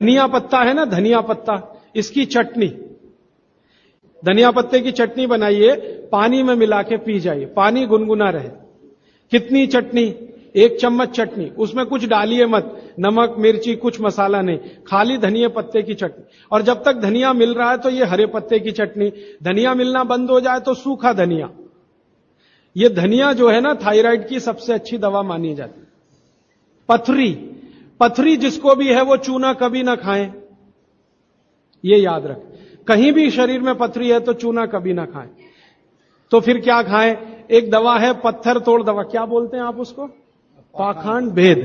धनिया पत्ता है ना, धनिया पत्ता, इसकी चटनी, धनिया पत्ते की चटनी बनाइए, पानी में मिला के पी जाइए, पानी गुनगुना रहे। कितनी चटनी? 1 चम्मच चटनी, उसमें कुछ डालिए मत, नमक मिर्ची कुछ मसाला नहीं, खाली धनिया पत्ते की चटनी। और जब तक धनिया मिल रहा है तो ये हरे पत्ते की चटनी, धनिया मिलना बंद हो जाए तो सूखा धनिया। ये धनिया जो है ना, थायराइड की सबसे अच्छी दवा मानी जाती है। पथरी, पथरी जिसको भी है वो चूना कभी ना खाएं, ये याद रखें। कहीं भी शरीर में पथरी है तो चूना कभी ना खाएं। तो फिर क्या खाएं? एक दवा है पत्थर तोड़ दवा, क्या बोलते हैं आप उसको? पाखंड भेद।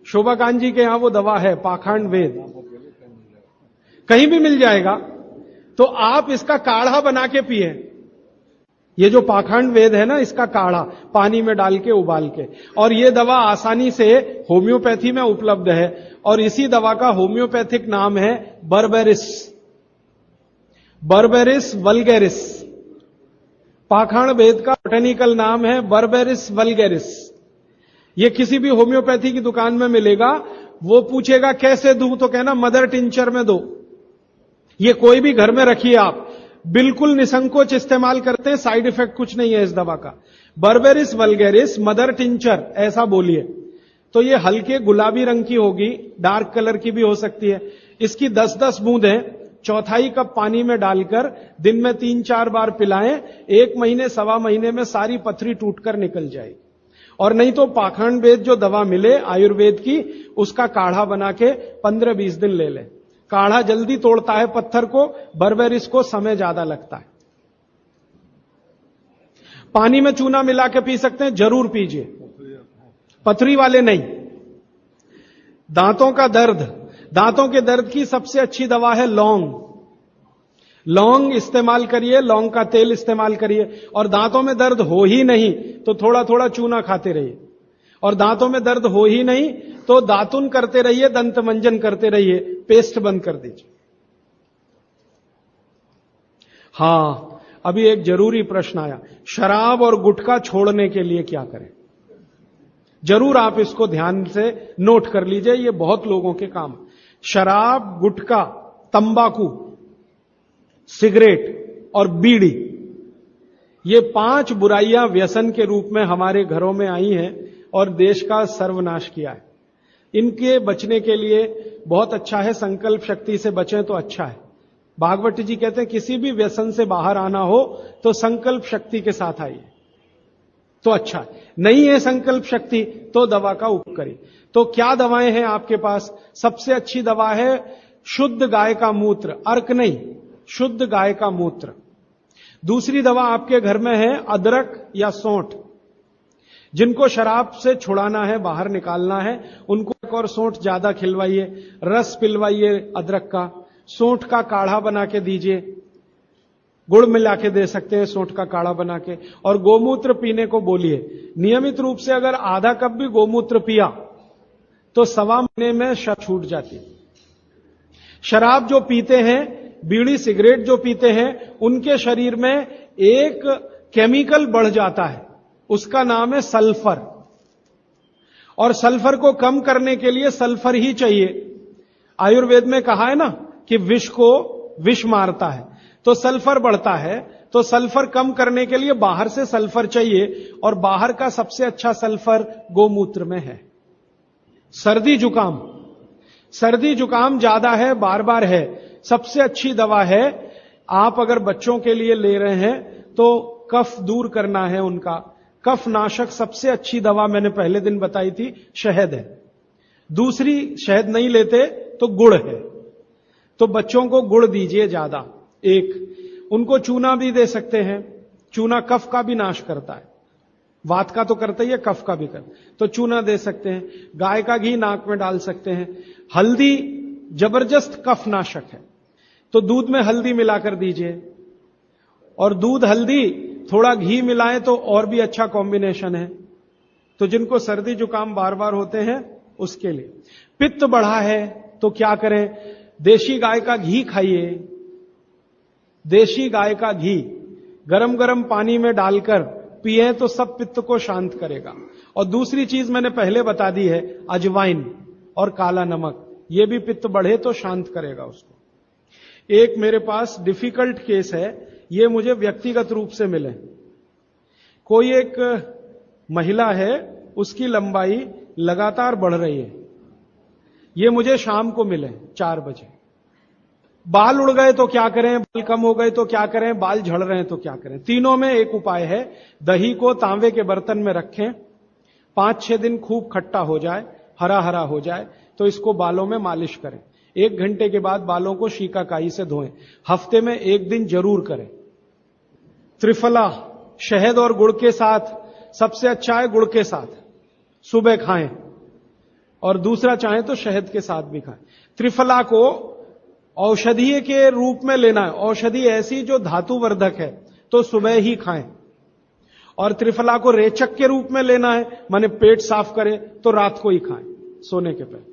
शोभाकांत जी के यहां वो दवा है, पाखंड भेद, कहीं भी मिल जाएगा। तो आप इसका काढ़ा बना के पिए। ये जो पाखंड वेद है ना, इसका काढ़ा पानी में डाल के उबाल के, और ये दवा आसानी से होम्योपैथी में उपलब्ध है। और इसी दवा का होम्योपैथिक नाम है बर्बेरिस, बर्बेरिस वल्गेरिस। पाखंड वेद का बोटेनिकल नाम है बर्बेरिस वल्गेरिस। ये किसी भी होम्योपैथी की दुकान में मिलेगा। वो पूछेगा कैसे दूं, तो कहना मदर टिंचर में दो। ये कोई भी घर में रखिए आप, बिल्कुल निसंकोच इस्तेमाल करते हैं, साइड इफेक्ट कुछ नहीं है इस दवा का। बर्बेरिस वल्गेरिस मदर टिंचर ऐसा बोलिए। तो ये हल्के गुलाबी रंग की होगी, डार्क कलर की भी हो सकती है। इसकी 10-10 बूंदें 1/4 कप पानी में डालकर दिन में 3-4 बार पिलाएं। 1 महीने 1.25 महीने में सारी पथरी टूटकर निकल जाएगी। और नहीं तो पाखंड वेद जो दवा मिले आयुर्वेद की, उसका काढ़ा बना के 15-20 दिन ले लें। काढ़ा जल्दी तोड़ता है पत्थर को, बर्बेरिस को समय ज्यादा लगता है। पानी में चूना मिला के पी सकते हैं, जरूर पीजिए, पथरी वाले नहीं। दांतों का दर्द, दांतों के दर्द की सबसे अच्छी दवा है लौंग। लौंग इस्तेमाल करिए, लौंग का तेल इस्तेमाल करिए। और दांतों में दर्द हो ही नहीं तो थोड़ा थोड़ा चूना खाते रहिए। और दांतों में दर्द हो ही नहीं तो दातुन करते रहिए, दंत मंजन करते रहिए, पेस्ट बंद कर दीजिए। हां, अभी एक जरूरी प्रश्न आया, शराब और गुटखा छोड़ने के लिए क्या करें? जरूर आप इसको ध्यान से नोट कर लीजिए, ये बहुत लोगों के काम। शराब, गुटखा, तंबाकू, सिगरेट और बीड़ी, ये 5 बुराइयां व्यसन के रूप में हमारे घरों में आई हैं और देश का सर्वनाश किया है। इनके बचने के लिए बहुत अच्छा है, संकल्प शक्ति से बचें तो अच्छा है। भागवत जी कहते हैं किसी भी व्यसन से बाहर आना हो तो संकल्प शक्ति के साथ आइए तो अच्छा है। नहीं है संकल्प शक्ति तो दवा का उपयोग करिए। तो क्या दवाएं हैं आपके पास? सबसे अच्छी दवा है शुद्ध गाय का मूत्र, अर्क नहीं, शुद्ध गाय का मूत्र। दूसरी दवा आपके घर में है अदरक या सौंठ। जिनको शराब से छुड़ाना है, बाहर निकालना है, उनको एक और सौंठ ज्यादा खिलवाइए, रस पिलवाइए अदरक का, सौंठ का काढ़ा बना के दीजिए, गुड़ मिला के दे सकते हैं सौंठ का काढ़ा बना के। और गोमूत्र पीने को बोलिए। नियमित रूप से अगर आधा कप भी गोमूत्र पिया तो 1.25 महीने में छूट जाती। शराब जो पीते हैं, बीड़ी सिगरेट जो पीते हैं, उनके शरीर में एक केमिकल बढ़ जाता है, उसका नाम है सल्फर। और सल्फर को कम करने के लिए सल्फर ही चाहिए। आयुर्वेद में कहा है ना कि विष को विष मारता है, तो सल्फर बढ़ता है। तो सल्फर कम करने के लिए बाहर से सल्फर चाहिए, और बाहर का सबसे अच्छा सल्फर गोमूत्र में है। सर्दी जुकाम, सर्दी जुकाम ज्यादा है, बार बार है, सबसे अच्छी दवा है। आप अगर बच्चों के लिए ले रहे हैं तो कफ दूर करना है उनका, कफ नाशक सबसे अच्छी दवा मैंने पहले दिन बताई थी, शहद है। दूसरी शहद नहीं लेते तो गुड़ है, तो बच्चों को गुड़ दीजिए ज्यादा। एक उनको चूना भी दे सकते हैं, चूना कफ का भी नाश करता है, वात का तो करता ही है, कफ का भी करता, तो चूना दे सकते हैं। गाय का घी नाक में डाल सकते हैं। हल्दी जबरदस्त कफ नाशक है, तो दूध में हल्दी मिलाकर दीजिए। और दूध हल्दी थोड़ा घी मिलाएं तो और भी अच्छा कॉम्बिनेशन है। तो जिनको सर्दी जुकाम बार बार होते हैं उसके लिए। पित्त बढ़ा है तो क्या करें? देशी गाय का घी खाइए। देशी गाय का घी गरम गरम पानी में डालकर पिए तो सब पित्त को शांत करेगा। और दूसरी चीज मैंने पहले बता दी है, अजवाइन और काला नमक, ये भी पित्त बढ़े तो शांत करेगा उसको। एक मेरे पास डिफिकल्ट केस है, ये मुझे व्यक्तिगत रूप से मिले। कोई एक महिला है, उसकी लंबाई लगातार बढ़ रही है। ये मुझे शाम को मिले 4 बजे। बाल उड़ गए तो क्या करें, बाल कम हो गए तो क्या करें, बाल झड़ रहे हैं तो क्या करें। तीनों में एक उपाय है, दही को तांबे के बर्तन में रखें, 5-6 दिन खूब खट्टा हो जाए, हरा हरा हो जाए तो इसको बालों में मालिश करें। 1 घंटे के बाद बालों को शीकाकाई से धोएं। हफ्ते में 1 दिन जरूर करें। त्रिफला शहद और गुड़ के साथ सबसे अच्छा है, गुड़ के साथ सुबह खाएं, और दूसरा चाहे तो शहद के साथ भी खाएं। त्रिफला को औषधीय के रूप में लेना है, औषधि ऐसी जो धातुवर्धक है तो सुबह ही खाएं। और त्रिफला को रेचक के रूप में लेना है, माने पेट साफ करे, तो रात को ही खाएं सोने के पहले।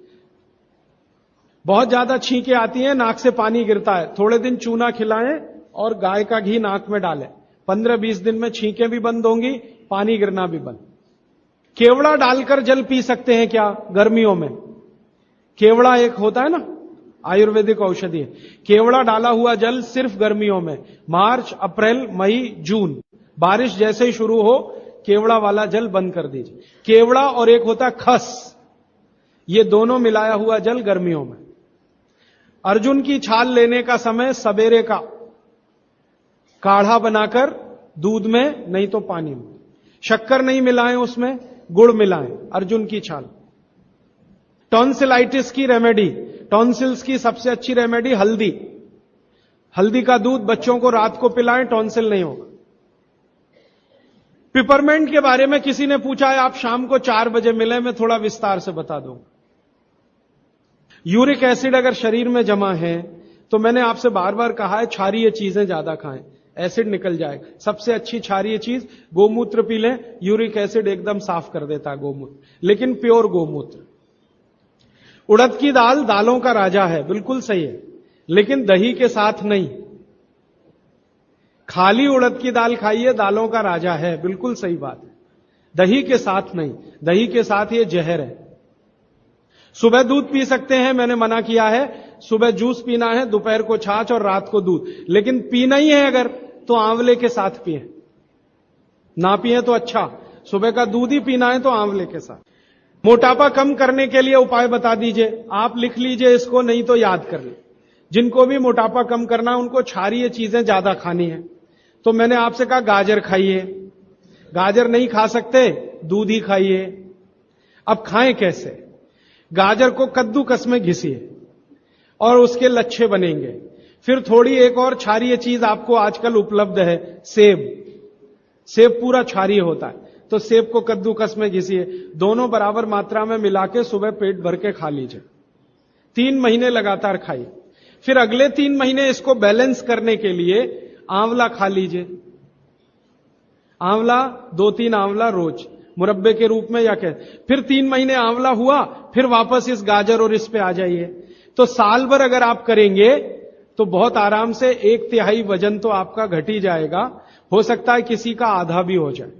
बहुत ज्यादा छींकें आती हैं, नाक से पानी गिरता है, थोड़े दिन चूना खिलाएं और गाय का घी नाक में डालें। 15-20 दिन में छींकें भी बंद होंगी, पानी गिरना भी बंद। केवड़ा डालकर जल पी सकते हैं क्या गर्मियों में? केवड़ा एक होता है ना, आयुर्वेदिक औषधि है। केवड़ा डाला हुआ जल सिर्फ गर्मियों में, मार्च, अप्रैल, मई, जून, बारिश जैसे ही शुरू हो केवड़ा वाला जल बंद कर दीजिए। केवड़ा और एक होता है खस, ये दोनों मिलाया हुआ जल गर्मियों में। अर्जुन की छाल लेने का समय सवेरे का, काढ़ा बनाकर दूध में नहीं तो पानी में, शक्कर नहीं मिलाएं, उसमें गुड़ मिलाएं। अर्जुन की छाल। टॉन्सिलाइटिस की रेमेडी, टॉन्सिल्स की सबसे अच्छी रेमेडी हल्दी। हल्दी का दूध बच्चों को रात को पिलाएं, टॉन्सिल नहीं होगा। पिपरमेंट के बारे में किसी ने पूछा है, आप शाम को 4 बजे मिले, मैं थोड़ा विस्तार से बता दूं। यूरिक एसिड अगर शरीर में जमा है तो मैंने आपसे बार बार कहा है, क्षारीय चीजें ज्यादा खाएं, एसिड निकल जाएगा। सबसे अच्छी क्षारीय चीज गोमूत्र पी लें, यूरिक एसिड एकदम साफ कर देता है गोमूत्र, लेकिन प्योर गोमूत्र। उड़द की दाल दालों का राजा है, बिल्कुल सही है, लेकिन दही के साथ नहीं। खाली उड़द की दाल खाइए, दालों का राजा है, बिल्कुल सही बात है, दही के साथ नहीं। दही के साथ ये जहर है। सुबह दूध पी सकते हैं, मैंने मना किया है, सुबह जूस पीना है, दोपहर को छाछ और रात को दूध। लेकिन पीना ही है अगर तो आंवले के साथ पिए, ना पिए तो अच्छा, सुबह का दूध ही पीना है तो आंवले के साथ। मोटापा कम करने के लिए उपाय बता दीजिए, आप लिख लीजिए इसको, नहीं तो याद कर लीजिए। जिनको भी मोटापा कम करना है उनको क्षारीय चीजें ज्यादा खानी है। तो मैंने आपसे कहा गाजर खाइए, गाजर नहीं खा सकते, दूध ही खाइए। अब खाएं कैसे? गाजर को कद्दूकस में घिसिए और उसके लच्छे बनेंगे। फिर थोड़ी एक और क्षारीय चीज आपको आजकल उपलब्ध है, सेब। सेब पूरा क्षारीय होता है, तो सेब को कद्दूकस में घिसिए, दोनों बराबर मात्रा में मिला के सुबह पेट भर के खा लीजिए। 3 महीने लगातार खाइए। फिर अगले 3 महीने इसको बैलेंस करने के लिए आंवला खा लीजिए। आंवला 2-3 आंवला रोज मुरब्बे के रूप में, या क्या। फिर 3 महीने आंवला हुआ, फिर वापस इस गाजर और इस पे आ जाइए। तो साल भर अगर आप करेंगे तो बहुत आराम से 1/3 वजन तो आपका घट ही जाएगा, हो सकता है किसी का आधा भी हो जाए।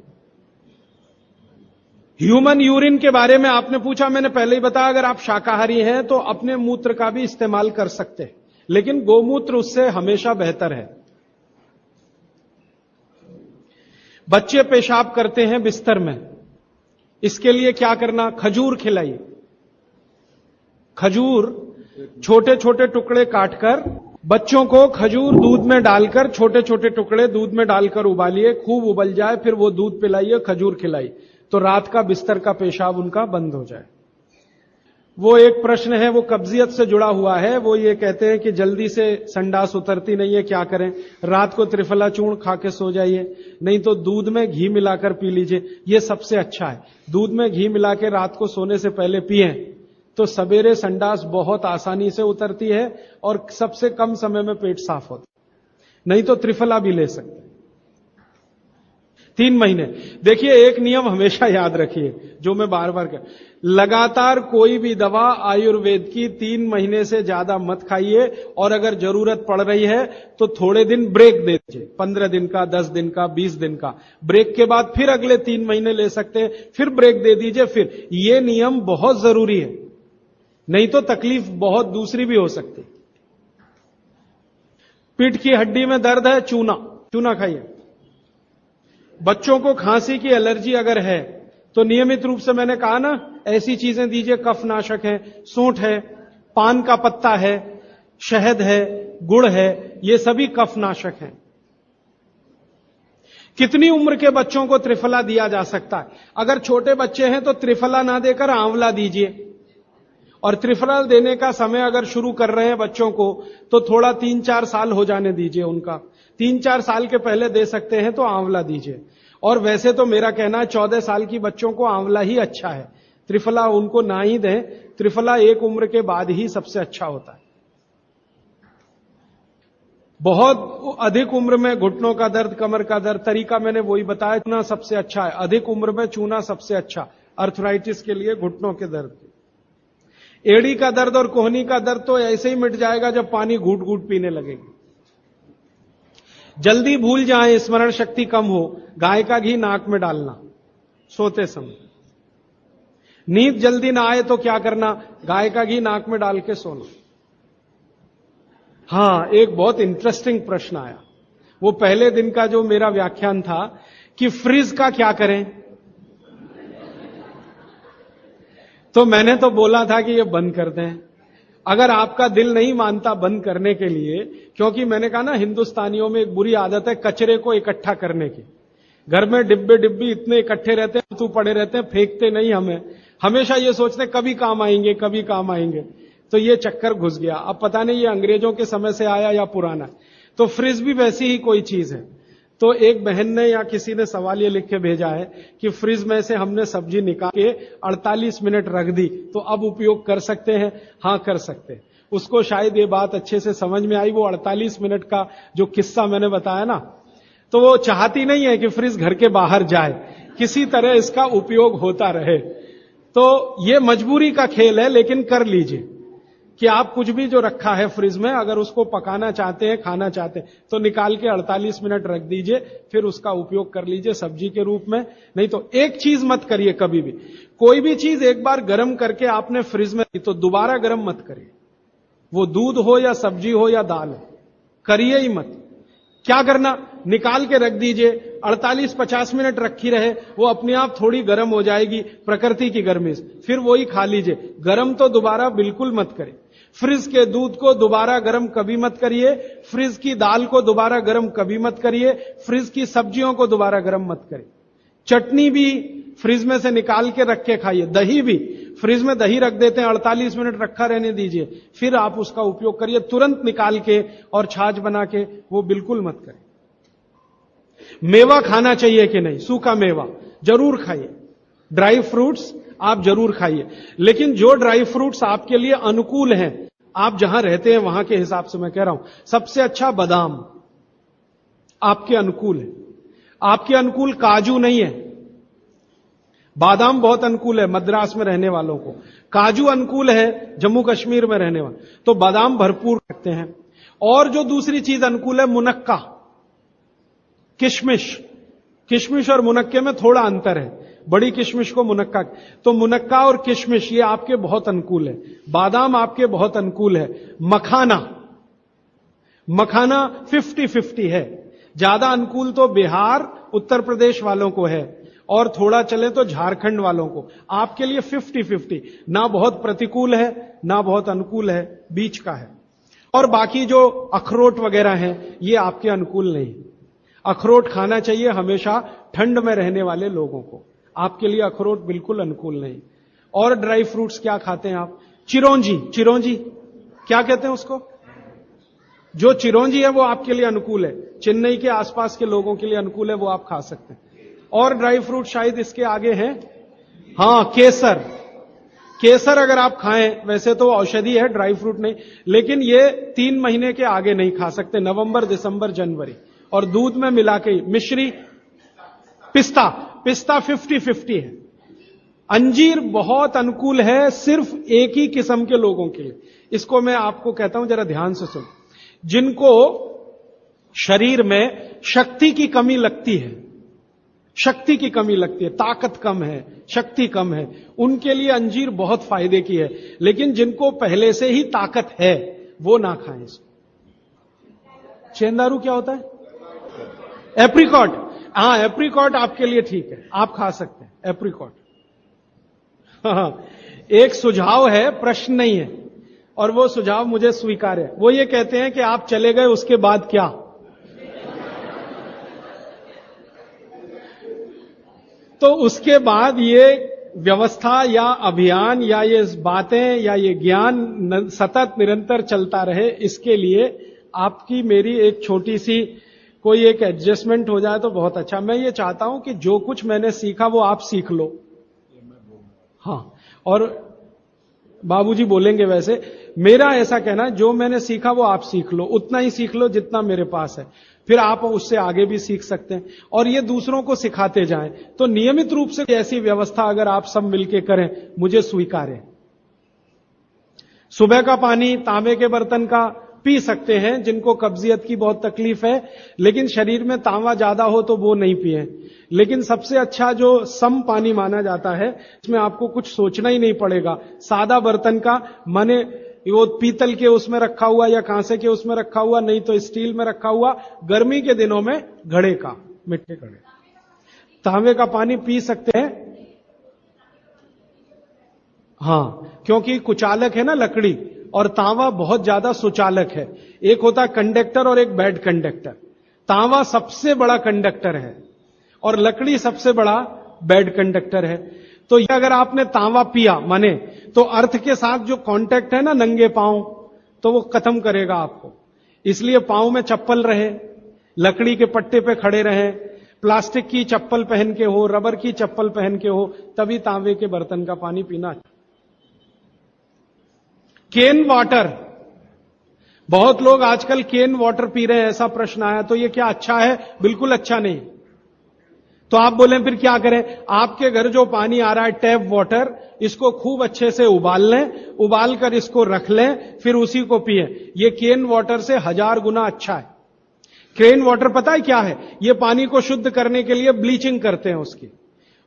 ह्यूमन यूरिन के बारे में आपने पूछा, मैंने पहले ही बताया, अगर आप शाकाहारी हैं तो अपने मूत्र का भी इस्तेमाल कर सकते हैं, लेकिन गोमूत्र उससे हमेशा बेहतर है। बच्चे पेशाब करते हैं बिस्तर में, इसके लिए क्या करना? खजूर खिलाइए। खजूर छोटे छोटे टुकड़े काटकर बच्चों को खजूर दूध में डालकर, छोटे छोटे टुकड़े दूध में डालकर उबालिए, खूब उबल जाए, फिर वो दूध पिलाइए, खजूर खिलाइए, तो रात का बिस्तर का पेशाब उनका बंद हो जाए। वो एक प्रश्न है, वो कब्जियत से जुड़ा हुआ है। वो ये कहते हैं कि जल्दी से संडास उतरती नहीं है, क्या करें? रात को त्रिफला चूर्ण खा के सो जाइए, नहीं तो दूध में घी मिलाकर पी लीजिए, ये सबसे अच्छा है। दूध में घी मिला के रात को सोने से पहले पिएं तो सवेरे संडास बहुत आसानी से उतरती है और सबसे कम समय में पेट साफ होता है। नहीं तो त्रिफला भी ले सकते हैं। 3 महीने। देखिए, एक नियम हमेशा याद रखिए, जो मैं बार बार कह, लगातार कोई भी दवा आयुर्वेद की 3 महीने से ज्यादा मत खाइए, और अगर जरूरत पड़ रही है तो थोड़े दिन ब्रेक दे दीजिए, 15 दिन का, 10 दिन का, 20 दिन का। ब्रेक के बाद फिर अगले 3 महीने ले सकते हैं, फिर ब्रेक दे दीजिए। फिर ये नियम बहुत जरूरी है, नहीं तो तकलीफ बहुत दूसरी भी हो सकती। पीठ की हड्डी में दर्द है, चूना, चूना खाइए। बच्चों को खांसी की एलर्जी अगर है तो नियमित रूप से मैंने कहा ना, ऐसी चीजें दीजिए, कफनाशक है, सूंठ है, पान का पत्ता है, शहद है, गुड़ है, ये सभी कफनाशक हैं। कितनी उम्र के बच्चों को त्रिफला दिया जा सकता है? अगर छोटे बच्चे हैं तो त्रिफला ना देकर आंवला दीजिए, और त्रिफला देने का समय अगर शुरू कर रहे हैं बच्चों को तो थोड़ा 3-4 साल हो जाने दीजिए उनका। 3-4 साल के पहले दे सकते हैं तो आंवला दीजिए। और वैसे तो मेरा कहना है 14 साल की बच्चों को आंवला ही अच्छा है, त्रिफला उनको ना ही दें। त्रिफला एक उम्र के बाद ही सबसे अच्छा होता है। बहुत अधिक उम्र में घुटनों का दर्द, कमर का दर्द, तरीका मैंने वही बताया, चूना सबसे अच्छा है। अधिक उम्र में चूना सबसे अच्छा, अर्थराइटिस के लिए, घुटनों के दर्द। एड़ी का दर्द और कोहनी का दर्द तो ऐसे ही मिट जाएगा जब पानी घूट घूट पीने लगेगी। जल्दी भूल जाए, स्मरण शक्ति कम हो, गाय का घी नाक में डालना सोते समय। नींद जल्दी ना आए तो क्या करना? गाय का घी नाक में डाल के सोना। हां, एक बहुत इंटरेस्टिंग प्रश्न आया, वो पहले दिन का जो मेरा व्याख्यान था कि फ्रिज का क्या करें। तो मैंने तो बोला था कि ये बंद कर दें, अगर आपका दिल नहीं मानता बंद करने के लिए, क्योंकि मैंने कहा ना, हिंदुस्तानियों में एक बुरी आदत है कचरे को इकट्ठा करने की। घर में डिब्बे डिब्बी इतने इकट्ठे रहते हैं, तू पड़े रहते हैं, फेंकते नहीं हमें, हमेशा ये सोचते कभी काम आएंगे, कभी काम आएंगे। तो ये चक्कर घुस गया। अब पता नहीं ये अंग्रेजों के समय से आया या पुराना। तो फ्रिज भी वैसी ही कोई चीज है। तो एक बहन ने या किसी ने सवाल ये लिख के भेजा है कि फ्रिज में से हमने सब्जी निकाल के 48 मिनट रख दी, तो अब उपयोग कर सकते हैं? हां, कर सकते हैं। उसको शायद ये बात अच्छे से समझ में आई। वो 48 मिनट का जो किस्सा मैंने बताया ना, तो वो चाहती नहीं है कि फ्रिज घर के बाहर जाए, किसी तरह इसका उपयोग होता रहे। तो ये मजबूरी का खेल है, लेकिन कर लीजिए कि आप कुछ भी जो रखा है फ्रिज में, अगर उसको पकाना चाहते हैं, खाना चाहते हैं, तो निकाल के 48 मिनट रख दीजिए, फिर उसका उपयोग कर लीजिए सब्जी के रूप में। नहीं तो एक चीज मत करिए कभी भी, कोई भी चीज एक बार गर्म करके आपने फ्रिज में तो दोबारा गर्म मत करिए। वो दूध हो या सब्जी हो या दाल हो, करिए ही मत। क्या करना? निकाल के रख दीजिए, 48-50 मिनट रखी रहे, वो अपने आप थोड़ी गर्म हो जाएगी, प्रकृति की गर्मी से, फिर वही खा लीजिए। गर्म तो दोबारा बिल्कुल मत करें। फ्रिज के दूध को दोबारा गर्म कभी मत करिए, फ्रिज की दाल को दोबारा गर्म कभी मत करिए, फ्रिज की सब्जियों को दोबारा गर्म मत करिए। चटनी भी फ्रिज में से निकाल के रख के खाइए। दही भी फ्रिज में दही रख देते हैं, 48 मिनट रखा रहने दीजिए, फिर आप उसका उपयोग करिए। तुरंत निकाल के और छाछ बना के वो बिल्कुल मत करें। मेवा खाना चाहिए कि नहीं? सूखा मेवा जरूर खाइए, ड्राई फ्रूट्स आप जरूर खाइए, लेकिन जो ड्राई फ्रूट्स आपके लिए अनुकूल हैं, आप जहां रहते हैं वहां के हिसाब से मैं कह रहा हूं, सबसे अच्छा बादाम आपके अनुकूल है। आपके अनुकूल काजू नहीं है। बादाम बहुत अनुकूल है मद्रास में रहने वालों को, काजू अनुकूल है जम्मू कश्मीर में रहने वाले, तो बादाम भरपूर रखते हैं। और जो दूसरी चीज अनुकूल है, मुनक्का, किशमिश। किशमिश और मुनक्के में थोड़ा अंतर है, बड़ी किशमिश को मुनक्का, तो मुनक्का और किशमिश ये आपके बहुत अनुकूल है। बादाम आपके बहुत अनुकूल है। मखाना, मखाना 50-50 है। ज्यादा अनुकूल तो बिहार उत्तर प्रदेश वालों को है, और थोड़ा चले तो झारखंड वालों को। आपके लिए 50-50, ना बहुत प्रतिकूल है ना बहुत अनुकूल है, बीच का है। और बाकी जो अखरोट वगैरह हैं ये आपके अनुकूल नहीं। अखरोट खाना चाहिए हमेशा ठंड में रहने वाले लोगों को, आपके लिए अखरोट बिल्कुल अनुकूल नहीं। और ड्राई फ्रूट्स क्या खाते हैं आप? चिरौंजी, चिरौंजी क्या कहते हैं उसको? जो चिरौंजी है वो आपके लिए अनुकूल है, चेन्नई के आसपास के लोगों के लिए अनुकूल है, वो आप खा सकते हैं। और ड्राई फ्रूट शायद इसके आगे हैं, हां, केसर। केसर अगर आप खाएं, वैसे तो औषधि है, ड्राई फ्रूट नहीं, लेकिन ये 3 महीने के आगे नहीं खा सकते, नवंबर, दिसंबर, जनवरी, और दूध में मिला के। मिश्री, पिस्ता, पिस्ता 50-50 है। अंजीर बहुत अनुकूल है सिर्फ एक ही किस्म के लोगों के लिए। इसको मैं आपको कहता हूं, जरा ध्यान से सुनो। जिनको शरीर में शक्ति की कमी लगती है, शक्ति की कमी लगती है, ताकत कम है, शक्ति कम है, उनके लिए अंजीर बहुत फायदे की है। लेकिन जिनको पहले से ही ताकत है वो ना खाएं इसको। चेंदारू क्या होता है? एप्रिकॉट। हाँ, एप्रिकॉट आपके लिए ठीक है, आप खा सकते हैं एप्रिकॉट। हाँ, एक सुझाव है, प्रश्न नहीं है, और वो सुझाव मुझे स्वीकार है। वो ये कहते हैं कि आप चले गए उसके बाद क्या? तो उसके बाद ये व्यवस्था या अभियान या ये बातें या ये ज्ञान सतत निरंतर चलता रहे, इसके लिए आपकी मेरी एक छोटी सी कोई एक एडजस्टमेंट हो जाए तो बहुत अच्छा। मैं ये चाहता हूं कि जो कुछ मैंने सीखा वो आप सीख लो। हाँ, और बाबूजी बोलेंगे वैसे, मेरा ऐसा कहना है जो मैंने सीखा वो आप सीख लो, उतना ही सीख लो जितना मेरे पास है, फिर आप उससे आगे भी सीख सकते हैं और ये दूसरों को सिखाते जाएं। तो नियमित रूप से ऐसी व्यवस्था अगर आप सब मिलकर करें, मुझे स्वीकार है। सुबह का पानी तांबे के बर्तन का पी सकते हैं जिनको कब्जियत की बहुत तकलीफ है, लेकिन शरीर में तांबा ज्यादा हो तो वो नहीं पिए। लेकिन सबसे अच्छा जो सम पानी माना जाता है, इसमें आपको कुछ सोचना ही नहीं पड़ेगा, सादा बर्तन का, माने वो पीतल के उसमें रखा हुआ या कांसे के उसमें रखा हुआ, नहीं तो स्टील में रखा हुआ, गर्मी के दिनों में घड़े का, मिट्टी घड़े, तांबे का पानी पी सकते हैं। हाँ, क्योंकि कुचालक है ना लकड़ी, और तांबा बहुत ज्यादा सुचालक है। एक होता है कंडक्टर और एक बैड कंडक्टर। तांबा सबसे बड़ा कंडक्टर है और लकड़ी सबसे बड़ा बैड कंडक्टर है। तो ये अगर आपने तांबा पिया माने, तो अर्थ के साथ जो कांटेक्ट है ना नंगे पांव, तो वो खत्म करेगा आपको। इसलिए पांव में चप्पल रहे, लकड़ी के पट्टे पे खड़े रहे, प्लास्टिक की चप्पल पहन के हो, रबर की चप्पल पहन के हो, तभी तांबे के बर्तन का पानी पीना। केन वाटर, बहुत लोग आजकल केन वाटर पी रहे हैं, ऐसा प्रश्न आया, तो ये क्या अच्छा है? बिल्कुल अच्छा नहीं। तो आप बोले फिर क्या करें? आपके घर जो पानी आ रहा है टैप वाटर, इसको खूब अच्छे से उबाल लें, उबाल कर इसको रख लें, फिर उसी को पिए। ये केन वाटर से 1000 गुना अच्छा है। केन वाटर पता है क्या है? ये पानी को शुद्ध करने के लिए ब्लीचिंग करते हैं उसकी।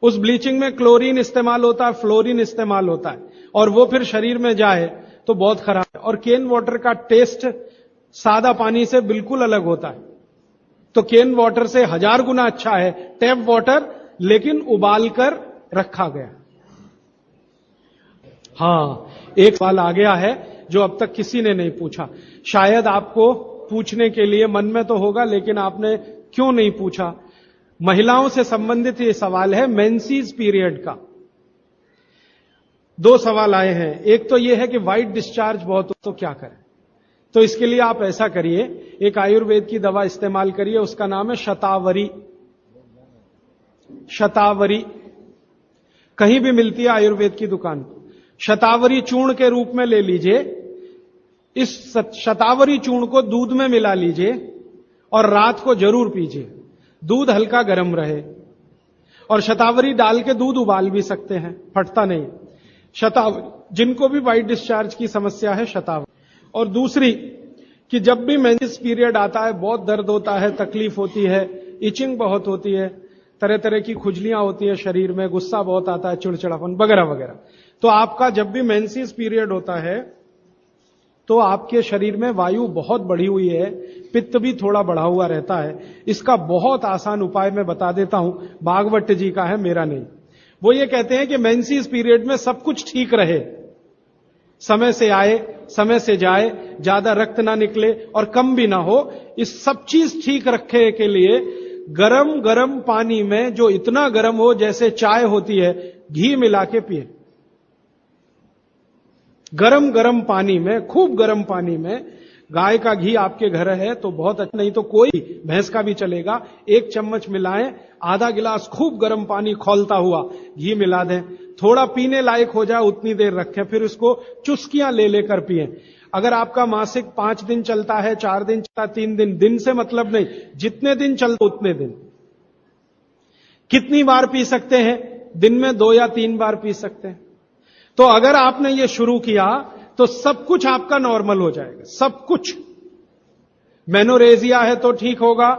उस ब्लीचिंग में क्लोरीन इस्तेमाल होता है, फ्लोरीन इस्तेमाल होता है, और वो फिर शरीर में जाए तो बहुत खराब है। और केन वाटर का टेस्ट सादा पानी से बिल्कुल अलग होता है। तो केन वाटर से 1000 गुना अच्छा है टैप वाटर, लेकिन उबाल कर रखा गया। हां, एक सवाल आ गया है जो अब तक किसी ने नहीं पूछा, शायद आपको पूछने के लिए मन में तो होगा, लेकिन आपने क्यों नहीं पूछा। महिलाओं से संबंधित ये सवाल है, मेंसेस पीरियड का। 2 सवाल आए हैं। एक तो यह है कि व्हाइट डिस्चार्ज बहुत हो तो क्या करें। तो इसके लिए आप ऐसा करिए, एक आयुर्वेद की दवा इस्तेमाल करिए, उसका नाम है शतावरी। शतावरी कहीं भी मिलती है आयुर्वेद की दुकान। शतावरी चूर्ण के रूप में ले लीजिए। इस शतावरी चूर्ण को दूध में मिला लीजिए और रात को जरूर पीजिए। दूध हल्का गर्म रहे, और शतावरी डाल के दूध उबाल भी सकते हैं, फटता नहीं। शतावरी, जिनको भी व्हाइट डिस्चार्ज की समस्या है, शतावरी। और दूसरी कि जब भी मेंसेस पीरियड आता है बहुत दर्द होता है, तकलीफ होती है, इचिंग बहुत होती है, तरह तरह की खुजलियां होती है शरीर में, गुस्सा बहुत आता है, चिड़चिड़ापन वगैरह वगैरह। तो आपका जब भी मेंसेस पीरियड होता है तो आपके शरीर में वायु बहुत बढ़ी हुई है, पित्त भी थोड़ा बढ़ा हुआ रहता है। इसका बहुत आसान उपाय मैं बता देता हूं, भागवत जी का है, मेरा नहीं। वो ये कहते हैं कि मेंसेस पीरियड में सब कुछ ठीक रहे, समय से आए, समय से जाए, ज्यादा रक्त ना निकले और कम भी ना हो, इस सब चीज ठीक रखे के लिए गरम गरम पानी में, जो इतना गरम हो जैसे चाय होती है, घी मिला के पिए। गरम गरम पानी में, खूब गरम पानी में, गाय का घी आपके घर है तो बहुत अच्छा, नहीं तो कोई भैंस का भी चलेगा, 1 चम्मच मिलाएं, आधा गिलास खूब गर्म पानी खौलता हुआ घी मिला दें, थोड़ा पीने लायक हो जाए उतनी देर रखें, फिर उसको चुस्कियां ले लेकर पिएं। अगर आपका मासिक 5 दिन चलता है, 4 दिन चलता, 3 दिन, दिन से मतलब नहीं, जितने दिन चलता उतने दिन। कितनी बार पी सकते हैं? दिन में 2 या 3 बार पी सकते हैं। तो अगर आपने ये शुरू किया तो सब कुछ आपका नॉर्मल हो जाएगा, सब कुछ। मेनोरेजिया है तो ठीक होगा,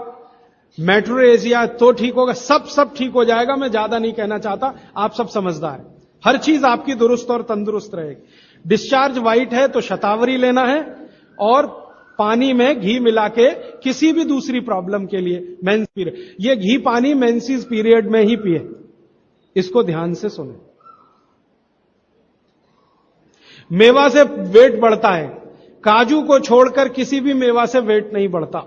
मेट्रोरेजिया तो ठीक होगा, सब ठीक हो जाएगा। मैं ज्यादा नहीं कहना चाहता, आप सब समझदार हैं। हर चीज आपकी दुरुस्त और तंदुरुस्त रहेगी। डिस्चार्ज वाइट है तो शतावरी लेना है, और पानी में घी मिला के किसी भी दूसरी प्रॉब्लम के लिए, मेंस पीरियड, ये घी पानी मेंसेस पीरियड में ही पिए, इसको ध्यान से सुने। मेवा से वेट बढ़ता है, काजू को छोड़कर किसी भी मेवा से वेट नहीं बढ़ता।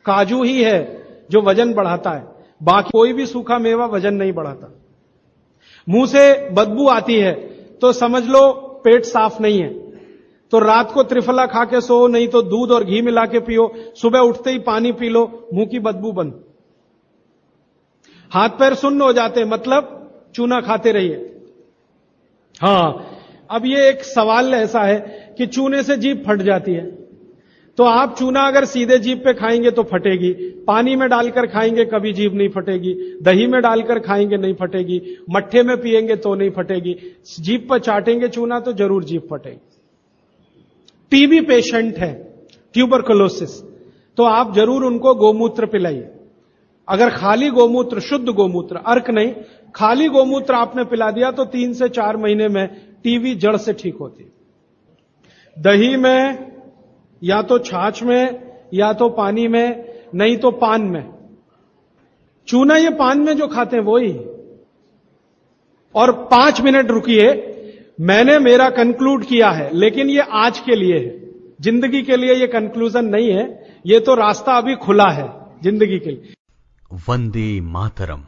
काजू ही है जो वजन बढ़ाता है, बाकी कोई भी सूखा मेवा वजन नहीं बढ़ाता। मुंह से बदबू आती है तो समझ लो पेट साफ नहीं है, तो रात को त्रिफला खा के सो, नहीं तो दूध और घी मिला के पियो, सुबह उठते ही पानी पी लो, मुंह की बदबू बंद। हाथ पैर सुन्न हो जाते, मतलब चूना खाते रहिए। हां, अब ये एक सवाल ऐसा है कि चूने से जीभ फट जाती है, तो आप चूना अगर सीधे जीभ पे खाएंगे तो फटेगी, पानी में डालकर खाएंगे कभी जीभ नहीं फटेगी, दही में डालकर खाएंगे नहीं फटेगी, मट्ठे में पिएंगे तो नहीं फटेगी, जीभ पर चाटेंगे चूना तो जरूर जीभ फटेगी। टीबी पेशेंट है, ट्यूबरकुलोसिस, तो आप जरूर उनको गोमूत्र पिलाइए। अगर खाली गोमूत्र, शुद्ध गोमूत्र, अर्क नहीं, खाली गोमूत्र आपने पिला दिया तो 3 से 4 महीने में टीबी जड़ से ठीक होती है। दही में, या तो छाछ में, या तो पानी में, नहीं तो पान में। चूना ये पान में जो खाते हैं वो ही। और 5 मिनट रुकिए, मैंने मेरा कंक्लूड किया है, लेकिन ये आज के लिए है, जिंदगी के लिए ये कंक्लूजन नहीं है, ये तो रास्ता अभी खुला है जिंदगी के लिए। वंदे मातरम।